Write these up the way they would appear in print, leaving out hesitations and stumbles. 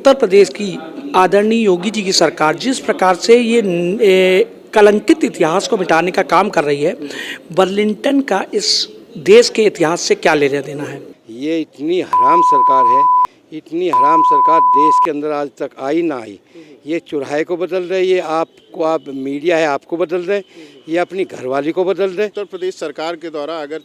उत्तर प्रदेश की आदरणीय योगी जी की सरकार जिस प्रकार से ये कलंकित इतिहास को मिटाने का काम कर रही है, बर्लिंगटन का इस देश के इतिहास से क्या लेना देना है? ये इतनी हराम सरकार है, इतनी हराम सरकार देश के अंदर आज तक आई ना आई। ये चौराहे को बदल रहे, ये आपको आप मीडिया है आपको बदल रहे, ये अपनी घरवाली को बदल रहे। उत्तर प्रदेश सरकार के द्वारा अगर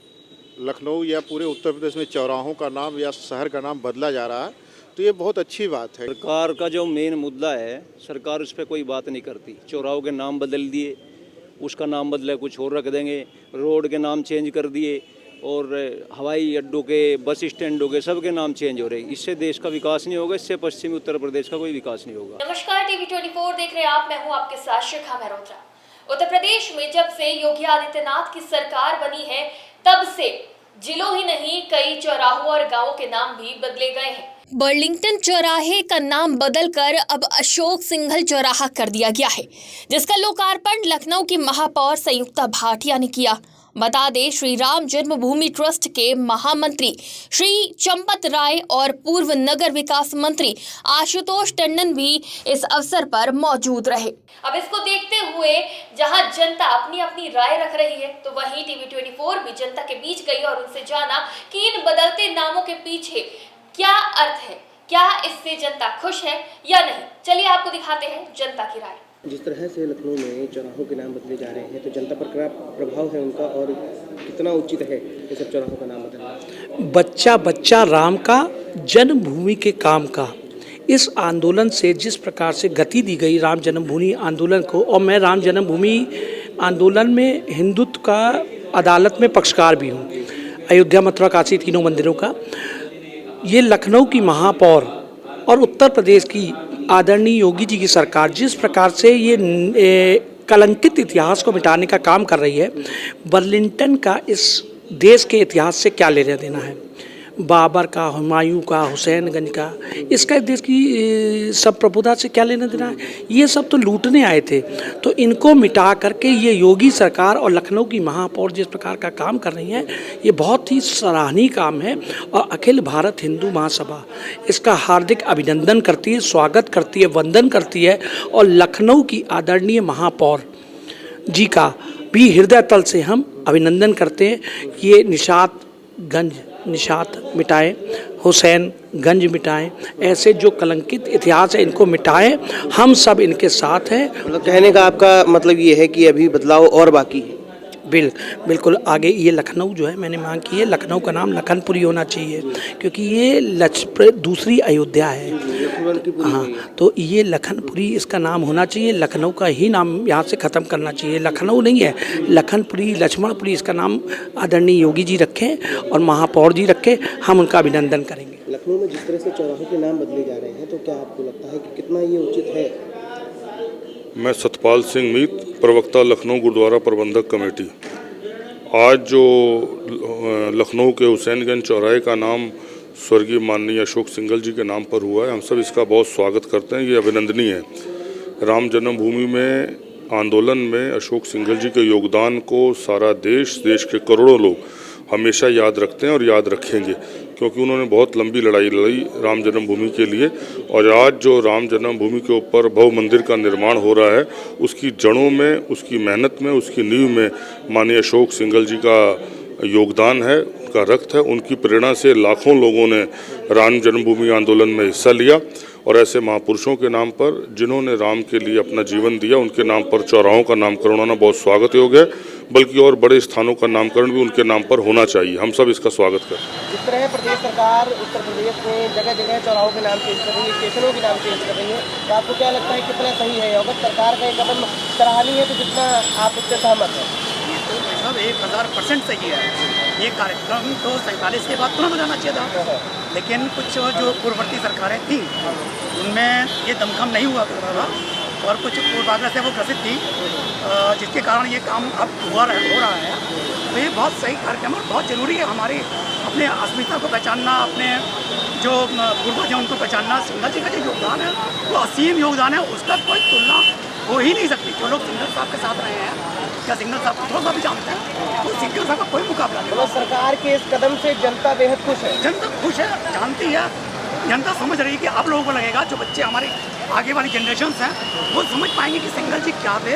लखनऊ या पूरे उत्तर प्रदेश में चौराहों का नाम या शहर का नाम बदला जा रहा है तो ये बहुत अच्छी बात है। सरकार का जो मेन मुद्दा है, सरकार उस पर कोई बात नहीं करती। चौराहों के नाम बदल दिए, उसका नाम बदले कुछ और रख देंगे, रोड के नाम चेंज कर दिए और हवाई अड्डों के, बस स्टैंडों के, सब के नाम चेंज हो रहे। इससे देश का विकास नहीं होगा, इससे पश्चिमी उत्तर प्रदेश का कोई विकास नहीं होगा। नमस्कार, टीवी 24 देख रहे हैं आप, मैं हूं आपके साथ शिखा मेहरोत्रा। उत्तर प्रदेश में जब से योगी आदित्यनाथ की सरकार बनी है तब से जिलों ही नहीं कई चौराहों और गांवों के नाम भी बदले गए हैं। बर्लिंगटन चौराहे का नाम बदलकर अब अशोक सिंघल चौराहा कर दिया गया है, जिसका लोकार्पण लखनऊ की महापौर संयुक्ता भाटिया ने किया। बता दें, श्री राम जन्मभूमि ट्रस्ट के महामंत्री श्री चंपत राय और पूर्व नगर विकास मंत्री आशुतोष टंडन भी इस अवसर पर मौजूद रहे। अब इसको देखते हुए जहां जनता अपनी अपनी राय रख रही है, तो वहीं टीवी 24 भी जनता के बीच गई और उनसे जाना कि इन बदलते नामों के पीछे क्या अर्थ है, क्या इससे जनता खुश है या नहीं। चलिए आपको दिखाते हैं जनता की राय। जिस तरह से लखनऊ में चौराहों के नाम बदले जा रहे हैं तो जनता पर क्या प्रभाव है उनका और कितना उचित है ये सब चौराहों का नाम बदलना? बच्चा बच्चा राम का, जन्मभूमि के काम का, इस आंदोलन से जिस प्रकार से गति दी गई राम जन्मभूमि आंदोलन को, और मैं राम जन्मभूमि आंदोलन में हिंदुत्व का अदालत में पक्षकार भी हूँ, अयोध्या, मथुरा, काशी तीनों मंदिरों का। ये लखनऊ की महापौर और उत्तर प्रदेश की आदरणीय योगी जी की सरकार जिस प्रकार से ये कलंकित इतिहास को मिटाने का काम कर रही है, बर्लिंगटन का इस देश के इतिहास से क्या लेना देना है? बाबर का, हुमायूं का, हुसैनगंज का, इसका देश की सब प्रभुता से क्या लेना देना है? ये सब तो लूटने आए थे, तो इनको मिटा करके ये योगी सरकार और लखनऊ की महापौर जिस प्रकार का काम कर रही हैं, ये बहुत ही सराहनीय काम है। और अखिल भारत हिंदू महासभा इसका हार्दिक अभिनंदन करती है, स्वागत करती है, वंदन करती है। और लखनऊ की आदरणीय महापौर जी का भी हृदय तल से हम अभिनंदन करते हैं। ये निशात मिटाएं, हुसैनगंज मिटाएं, ऐसे जो कलंकित इतिहास है इनको मिटाएं। हम सब इनके साथ हैं। मतलब कहने का आपका मतलब ये है कि अभी बदलाव और बाकी है? बिल्कुल आगे ये लखनऊ जो है, मैंने मांग की है लखनऊ का नाम लखनपुरी होना चाहिए, क्योंकि ये दूसरी अयोध्या है। हाँ, तो ये लखनपुरी इसका नाम होना चाहिए। लखनऊ का ही नाम यहाँ से ख़त्म करना चाहिए। लखनऊ नहीं है, लखनपुरी, लक्ष्मणपुरी इसका नाम आदरणीय योगी जी रखें और महापौर जी रखें। हम उनका अभिनंदन करेंगे। लखनऊ में जिस तरह से चौराहों के नाम बदले जा रहे हैं तो क्या आपको लगता है कि कितना ये उचित है? मैं सतपाल सिंह मीत, प्रवक्ता लखनऊ गुरुद्वारा प्रबंधक कमेटी। आज जो लखनऊ के हुसैनगंज चौराहे का नाम स्वर्गीय माननीय अशोक सिंघल जी के नाम पर हुआ है, हम सब इसका बहुत स्वागत करते हैं। ये अभिनंदनीय है। राम जन्मभूमि में आंदोलन में अशोक सिंघल जी के योगदान को सारा देश के करोड़ों लोग हमेशा याद रखते हैं और याद रखेंगे, क्योंकि उन्होंने बहुत लंबी लड़ाई लड़ी राम जन्मभूमि के लिए। और आज जो राम जन्मभूमि के ऊपर भव्य मंदिर का निर्माण हो रहा है, उसकी जड़ों में, उसकी मेहनत में, उसकी नींव में माननीय अशोक सिंघल जी का योगदान है, उनका रक्त है। उनकी प्रेरणा से लाखों लोगों ने राम जन्मभूमि आंदोलन में हिस्सा लिया। और ऐसे महापुरुषों के नाम पर, जिन्होंने राम के लिए अपना जीवन दिया, उनके नाम पर चौराहों का नामकरण होना बहुत स्वागत योग्य है। बल्कि और बड़े स्थानों का नामकरण भी उनके नाम पर होना चाहिए। हम सब इसका स्वागत करें। जिस तरह प्रदेश सरकार उत्तर प्रदेश में जगह जगह चौराहों के नाम चेंज कर रही है, स्टेशनों के नाम चेंज कर रही है, तो आपको क्या लगता है कितना सही है? अगर सरकार का एक कदम सराहनीय है तो कितना आप उससे सहमत हैं? ये तो सब 1000% सही है। ये कार्यक्रम तो 47 के बाद तुरंत हो जाना चाहिए था, लेकिन कुछ जो पूर्ववर्ती सरकारें थी उनमें ये दमखम नहीं हुआ था और कुछ पूर्वाग्रह से वो ग्रसित थी, जिसके कारण ये काम अब हो रहा है। तो ये बहुत सही कार्यक्रम और बहुत ज़रूरी है। हमारी अपने अस्मिता को पहचानना, अपने जो पूर्वज हैं उनको पहचानना। सिंघल जी का जो योगदान है वो असीम योगदान है, उसका कोई तुलना हो ही नहीं सकती। जो लोग सिंघल साहब के साथ रहे हैं या सिंघल साहब को थोड़ा सा भी जानते हैं, तो सिंघल साहब का कोई मुकाबला नहीं। सरकार के इस कदम से जनता बेहद खुश है। जनता खुश है, जानती है जनता समझ रही है कि आप लोगों को लगेगा, जो बच्चे हमारे आगे वाली जनरेशन हैं वो समझ पाएंगे कि सिंघल जी क्या थे,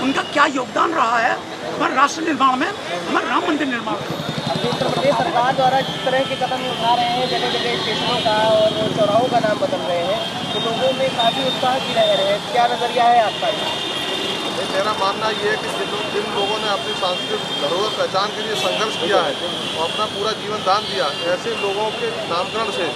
उनका क्या योगदान रहा है हमारे राष्ट्र निर्माण में, हमारे राम मंदिर निर्माण में। अभी उत्तर प्रदेश सरकार द्वारा जिस तरह के कदम उठा रहे हैं, जगह जगह स्टेशनों का और चौराहों का नाम बदल रहे हैं, तो लोगों में काफ़ी उत्साह की लहर है। क्या नज़रिया है आपका? मेरा मानना ये है कि जिन लोगों ने अपनी सांस्कृतिक धरोहर पहचान के लिए संघर्ष किया है और अपना पूरा जीवन दान दिया, ऐसे लोगों के नामकरण से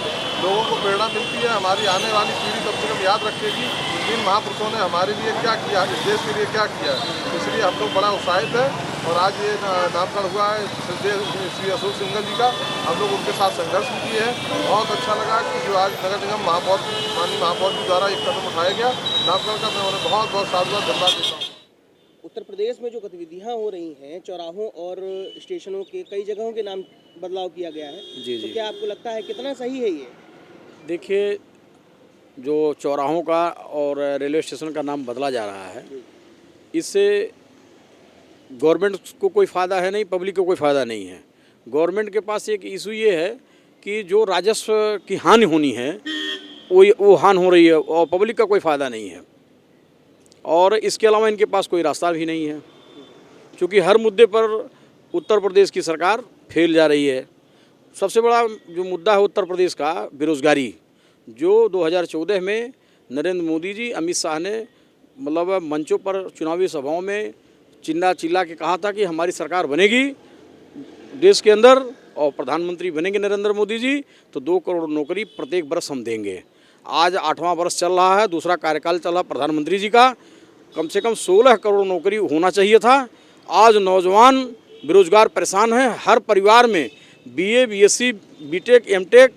लोगों को प्रेरणा मिलती है। हमारी आने वाली पीढ़ी कम से कम याद रखेगी इन महापुरुषों ने हमारे लिए क्या किया, इस देश के लिए क्या किया। इसलिए हम लोग बड़ा उत्साहित है और आज ये नामकरण हुआ है श्री अशोक सिंघल जी का। हम लोग उनके साथ संघर्ष भी किए हैं। बहुत अच्छा लगा कि जो आज नगर निगम माननीय महापौर जी द्वारा एक कदम उठाया गया नामकरण का, मैं उन्हें बहुत बहुत साधुवाद धन्यवाद देता हूँ। उत्तर प्रदेश में जो गतिविधियां हो रही हैं, चौराहों और स्टेशनों के कई जगहों के नाम बदलाव किया गया है, तो क्या आपको लगता है कितना सही है ये? देखिए, जो चौराहों का और रेलवे स्टेशन का नाम बदला जा रहा है, इससे गवर्नमेंट को कोई फ़ायदा है नहीं, पब्लिक को कोई फ़ायदा नहीं है। गवर्नमेंट के पास एक इशू ये है कि जो राजस्व की हानि होनी है वो हानि हो रही है और पब्लिक का कोई फ़ायदा नहीं है। और इसके अलावा इनके पास कोई रास्ता भी नहीं है, क्योंकि हर मुद्दे पर उत्तर प्रदेश की सरकार फेल जा रही है। सबसे बड़ा जो मुद्दा है उत्तर प्रदेश का बेरोज़गारी, जो 2014 में नरेंद्र मोदी जी, अमित शाह ने मतलब मंचों पर चुनावी सभाओं में चिल्ला के कहा था कि हमारी सरकार बनेगी देश के अंदर और प्रधानमंत्री बनेंगे नरेंद्र मोदी जी तो 2 करोड़ नौकरी प्रत्येक वर्ष हम देंगे। आज 8वां वर्ष चल रहा है, दूसरा कार्यकाल चल रहा प्रधानमंत्री जी का, कम से कम 16 करोड़ नौकरी होना चाहिए था। आज नौजवान बेरोजगार परेशान हैं। हर परिवार में BA, BSc, BTech, MTech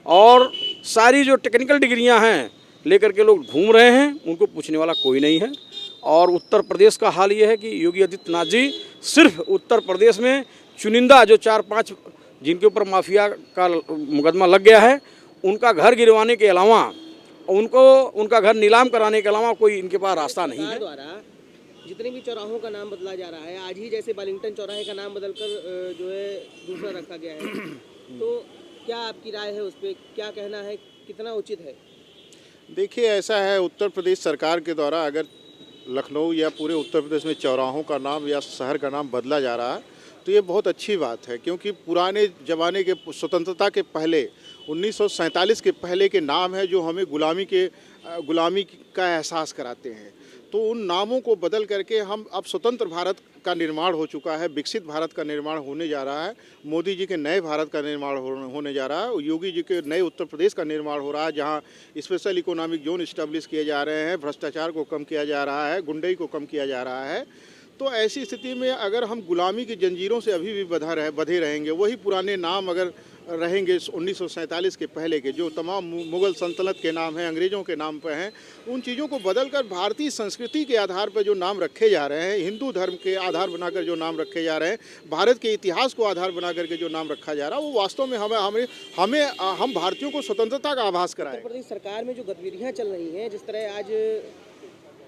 और सारी जो टेक्निकल डिग्रियां हैं लेकर के लोग घूम रहे हैं, उनको पूछने वाला कोई नहीं है। और उत्तर प्रदेश का हाल ये है कि योगी आदित्यनाथ जी सिर्फ उत्तर प्रदेश में चुनिंदा जो 4-5 जिनके ऊपर माफिया का मुकदमा लग गया है, उनका घर गिरवाने के अलावा, उनका घर नीलाम कराने के अलावा कोई इनके पास रास्ता नहीं है। द्वारा जितने भी चौराहों का नाम बदला जा रहा है, आज ही जैसे वालिंगटन चौराहे का नाम बदलकर जो है दूसरा रखा गया है, तो क्या आपकी राय है उस पर? क्या कहना है, कितना उचित है? देखिए, ऐसा है, उत्तर प्रदेश सरकार के द्वारा अगर लखनऊ या पूरे उत्तर प्रदेश में चौराहों का नाम या शहर का नाम बदला जा रहा है तो ये बहुत अच्छी बात है, क्योंकि पुराने ज़माने के स्वतंत्रता के पहले 1947 के पहले के नाम है जो हमें गुलामी का एहसास कराते हैं। तो उन नामों को बदल करके हम अब स्वतंत्र भारत का निर्माण हो चुका है, विकसित भारत का निर्माण होने जा रहा है। मोदी जी के नए भारत का निर्माण होने जा रहा है, योगी जी के नए उत्तर प्रदेश का निर्माण हो रहा है, जहां स्पेशल इकोनॉमिक जोन इस्टेब्लिश किए जा रहे हैं, भ्रष्टाचार को कम किया जा रहा है, गुंडई को कम किया जा रहा है। तो ऐसी स्थिति में अगर हम गुलामी की जंजीरों से अभी भी बंधे रहेंगे, वही पुराने नाम अगर रहेंगे 1947 के पहले के जो तमाम मुग़ल सल्तनत के नाम हैं, अंग्रेज़ों के नाम पे हैं, उन चीज़ों को बदलकर भारतीय संस्कृति के आधार पर जो नाम रखे जा रहे हैं, हिंदू धर्म के आधार बनाकर जो नाम रखे जा रहे हैं, भारत के इतिहास को आधार बना करके जो नाम रखा जा रहा है, वो वास्तव में हम भारतीयों को स्वतंत्रता का आभास कराए। उत्तर प्रदेश सरकार में जो गतिविधियाँ चल रही हैं, जिस तरह आज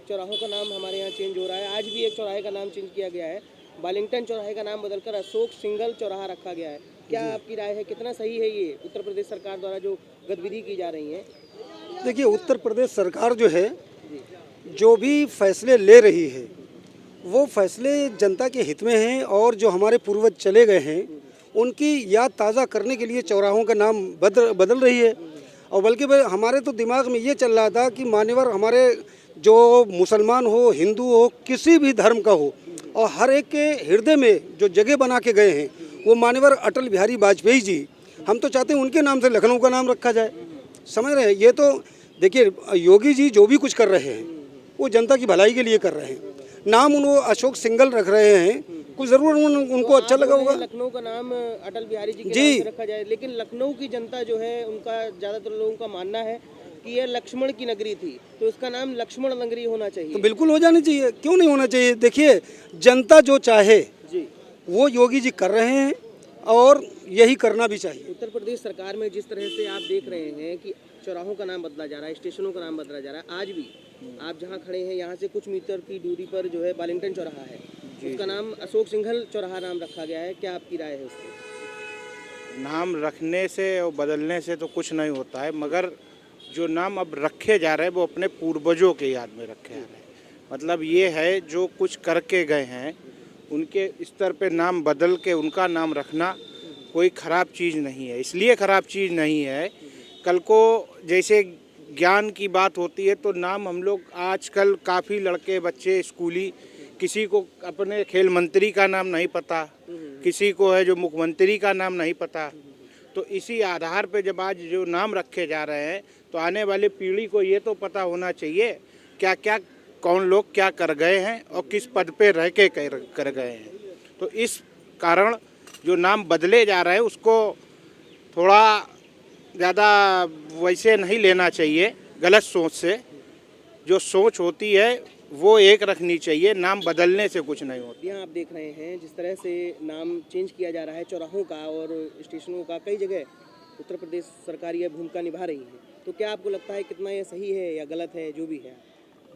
चौराहों का नाम हमारे यहाँ चेंज हो रहा है, आज भी एक चौराहे का नाम चेंज किया गया है, वालिंगटन चौराहे का नाम बदलकर अशोक सिंघल चौराहा रखा गया है। क्या आपकी राय है, कितना सही है ये उत्तर प्रदेश सरकार द्वारा जो गतिविधि की जा रही है? देखिए, उत्तर प्रदेश सरकार जो है, जो भी फैसले ले रही है वो फैसले जनता के हित में हैं और जो हमारे पूर्वज चले गए हैं उनकी याद ताज़ा करने के लिए चौराहों का नाम बदल रही है। और बल्कि हमारे तो दिमाग में ये चल रहा था कि मान्यवर हमारे जो मुसलमान हो, हिंदू हो, किसी भी धर्म का हो, और हर एक के हृदय में जो जगह बना के गए हैं वो मान्यवर अटल बिहारी वाजपेयी जी, हम तो चाहते हैं उनके नाम से लखनऊ का नाम रखा जाए। समझ रहे हैं? ये तो देखिए, योगी जी जो भी कुछ कर रहे हैं वो जनता की भलाई के लिए कर रहे हैं। नाम वो अशोक सिंघल रख रहे हैं, कुछ ज़रूर उनको अच्छा लगा होगा। लखनऊ का नाम अटल बिहारी जी के नाम से रखा जाए, लेकिन लखनऊ की जनता जो है, उनका ज़्यादातर लोगों का मानना है कि यह लक्ष्मण की नगरी थी, तो इसका नाम लक्ष्मण नगरी होना चाहिए। तो बिल्कुल हो जानी चाहिए, क्यों नहीं होना चाहिए। देखिए, जनता जो चाहे जी वो योगी जी कर रहे हैं और यही करना भी चाहिए। उत्तर प्रदेश सरकार में जिस तरह से आप देख रहे हैं कि चौराहों का नाम बदला जा रहा है, स्टेशनों का नाम बदला जा रहा है, आज भी आप जहां खड़े हैं यहाँ से कुछ मीटर की दूरी पर जो है वालिंगटन चौराहा है, उसका नाम अशोक सिंघल चौराहा नाम रखा गया है। क्या आपकी राय है उस पर? नाम रखने से और बदलने से तो कुछ नहीं होता है, मगर जो नाम अब रखे जा रहे हैं वो अपने पूर्वजों के याद में रखे जा रहे हैं। मतलब ये है जो कुछ करके गए हैं उनके स्तर पे नाम बदल के उनका नाम रखना कोई ख़राब चीज़ नहीं है। इसलिए ख़राब चीज़ नहीं है, कल को जैसे ज्ञान की बात होती है तो नाम हम लोग आजकल काफ़ी लड़के बच्चे स्कूली, किसी को अपने खेल मंत्री का नाम नहीं पता, किसी को है जो मुख्यमंत्री का नाम नहीं पता। तो इसी आधार पे जब आज जो नाम रखे जा रहे हैं तो आने वाली पीढ़ी को ये तो पता होना चाहिए क्या क्या कौन लोग क्या कर गए हैं और किस पद पे रह के कर गए हैं। तो इस कारण जो नाम बदले जा रहे हैं उसको थोड़ा ज़्यादा वैसे नहीं लेना चाहिए, गलत सोच से। जो सोच होती है वो एक रखनी चाहिए, नाम बदलने से कुछ नहीं होता। यहाँ आप देख रहे हैं जिस तरह से नाम चेंज किया जा रहा है चौराहों का और स्टेशनों का, कई जगह उत्तर प्रदेश सरकार यह भूमिका निभा रही है। तो क्या आपको लगता है कितना ये सही है या गलत है, जो भी है?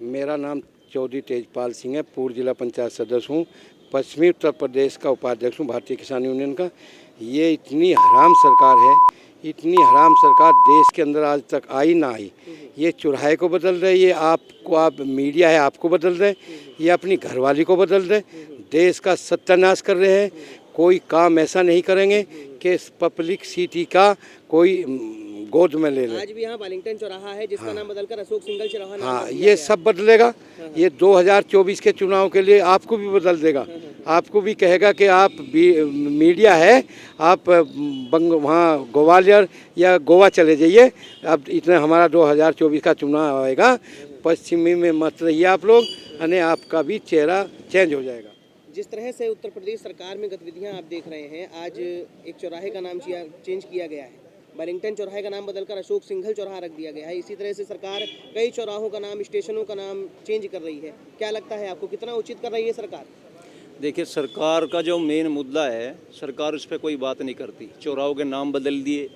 मेरा नाम चौधरी तेजपाल सिंह है, पूर्व जिला पंचायत सदस्य हूँ, पश्चिमी उत्तर प्रदेश का उपाध्यक्ष हूँ भारतीय किसान यूनियन का। ये इतनी हराम सरकार है, इतनी हराम सरकार देश के अंदर आज तक आई ना आई। ये चुराहे को बदल रहे, ये आपको आप मीडिया है आपको बदल रहे, ये अपनी घरवाली को बदल रहे, देश का सत्यानाश कर रहे हैं। कोई काम ऐसा नहीं करेंगे कि पब्लिक सिटी का कोई गोद में ले ले। आज भी यहाँ वालिंगटन चौराहा है जिसका नाम बदलकर अशोक सिंघल चौराहा नाम हाँ, दिया ये गया सब बदलेगा। ये 2024 के चुनाव के लिए आपको भी बदल देगा। आपको भी कहेगा कि आप मीडिया है, आप वहाँ ग्वालियर या गोवा चले जाइए। अब इतना हमारा 2024 का चुनाव आएगा, पश्चिमी में मत रहिए आप लोग, यानी आपका भी चेहरा चेंज हो जाएगा। जिस तरह से उत्तर प्रदेश सरकार में गतिविधियां आप देख रहे हैं, आज एक चौराहे का नाम चेंज किया गया है, वालिंगटन चौराहे का नाम बदलकर अशोक सिंघल चौराहा रख दिया गया है। इसी तरह से सरकार कई चौराहों का नाम, स्टेशनों का नाम चेंज कर रही है। क्या लगता है आपको, कितना उचित कर रही है सरकार? देखिए, सरकार का जो मेन मुद्दा है, सरकार उस पर कोई बात नहीं करती। चौराहों के नाम बदल दिए,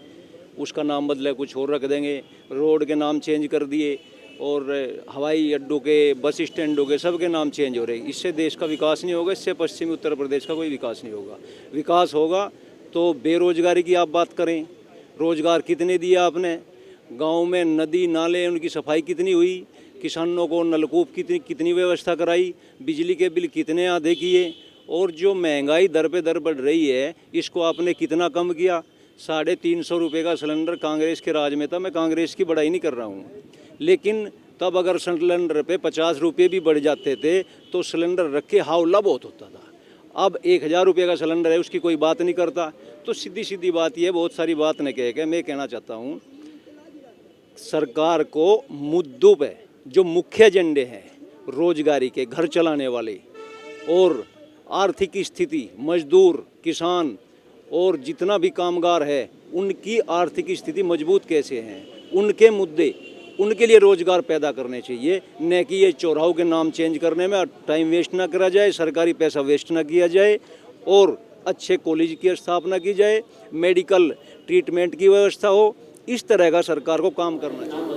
उसका नाम बदले कुछ और रख देंगे, रोड के नाम चेंज कर दिए और हवाई अड्डों के, बस स्टैंडों के, सब के नाम चेंज हो रहे। इससे देश का विकास नहीं होगा, इससे पश्चिमी उत्तर प्रदेश का कोई विकास नहीं होगा। विकास होगा तो बेरोजगारी की आप बात करें, रोजगार कितने दिया आपने, गांव में नदी नाले उनकी सफाई कितनी हुई, किसानों को नलकूप कितनी व्यवस्था कराई, बिजली के बिल कितने आधे किए, और जो महंगाई दर पे दर बढ़ रही है इसको आपने कितना कम किया। 350 रुपये का सिलेंडर कांग्रेस के राज में था, मैं कांग्रेस की बड़ाई नहीं कर रहा हूँ, लेकिन तब अगर सिलेंडर पे 50 रुपये भी बढ़ जाते थे तो सिलेंडर रख के हावला बहुत होता था। अब 1000 रुपये का सिलेंडर है, उसकी कोई बात नहीं करता। तो सीधी सीधी बात ये, बहुत सारी बात न कह के मैं कहना चाहता हूँ, सरकार को मुद्दों पे जो मुख्य एजेंडे हैं, रोजगारी के, घर चलाने वाले और आर्थिक स्थिति, मजदूर, किसान और जितना भी कामगार है, उनकी आर्थिक स्थिति मजबूत कैसे हैं, उनके मुद्दे, उनके लिए रोजगार पैदा करने चाहिए, न कि ये चौराहों के नाम चेंज करने में टाइम वेस्ट ना करा जाए, सरकारी पैसा वेस्ट ना किया जाए और अच्छे कॉलेज की स्थापना की जाए, मेडिकल ट्रीटमेंट की व्यवस्था हो। इस तरह का सरकार को काम करना चाहिए।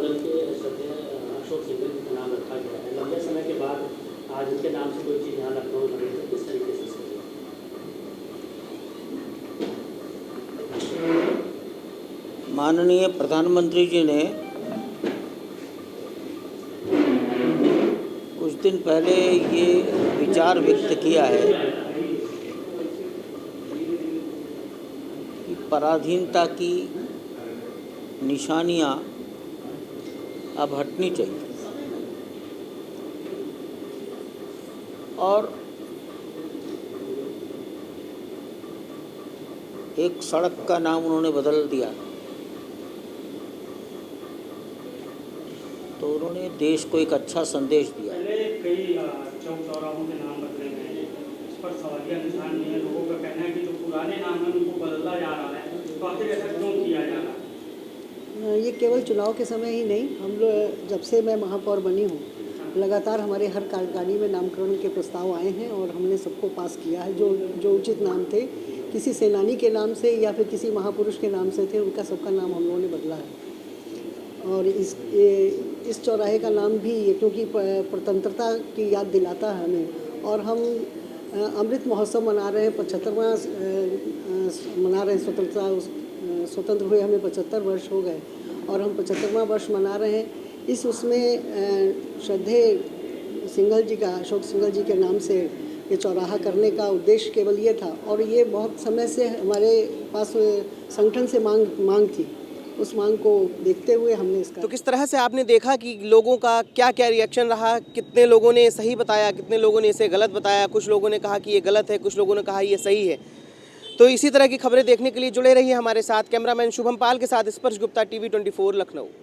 माननीय प्रधानमंत्री जी ने कुछ दिन पहले ये विचार व्यक्त किया है कि पराधीनता की निशानियां अब हटनी चाहिए और एक सड़क का नाम उन्होंने बदल दिया, तो उन्होंने देश को एक अच्छा संदेश दिया। कई चौक चौराहों के नाम बदले गए हैं, इस पर सवालिया निशान नहीं है। लोगों का कहना है कि जो पुराने नाम हैं उनको बदला जा रहा है, तो आखिर ऐसा क्यों किया जा रहा है? ये केवल चुनाव के समय ही नहीं, हम लोग जब से मैं महापौर बनी हूँ लगातार हमारे हर कार्यकारिणी में नामकरण के प्रस्ताव आए हैं और हमने सबको पास किया है। जो उचित नाम थे, किसी सेनानी के नाम से या फिर किसी महापुरुष के नाम से थे, उनका सबका नाम हम लोगों ने बदला है। और इस चौराहे का नाम भी, क्योंकि स्वतंत्रता की याद दिलाता है हमें, और हम अमृत महोत्सव मना रहे हैं, 75वां मना रहे हैं स्वतंत्रता स्वतंत्र हुए हमें 75 वर्ष हो गए और हम 75वां वर्ष मना रहे हैं। इस उसमें श्रद्धेय सिंघल जी का, अशोक सिंघल जी के नाम से ये चौराहा करने का उद्देश्य केवल ये था और ये बहुत समय से हमारे पास संगठन से मांग थी। उस मांग को देखते हुए हमने इसका। तो किस तरह से आपने देखा कि लोगों का क्या क्या रिएक्शन रहा, कितने लोगों ने सही बताया, कितने लोगों ने इसे गलत बताया, कुछ लोगों ने कहा कि ये गलत है, कुछ लोगों ने कहा ये सही है। तो इसी तरह की खबरें देखने के लिए जुड़े रहिए हमारे साथ। कैमरामैन शुभम पाल के साथ स्पर्श गुप्ता, TV 24 लखनऊ।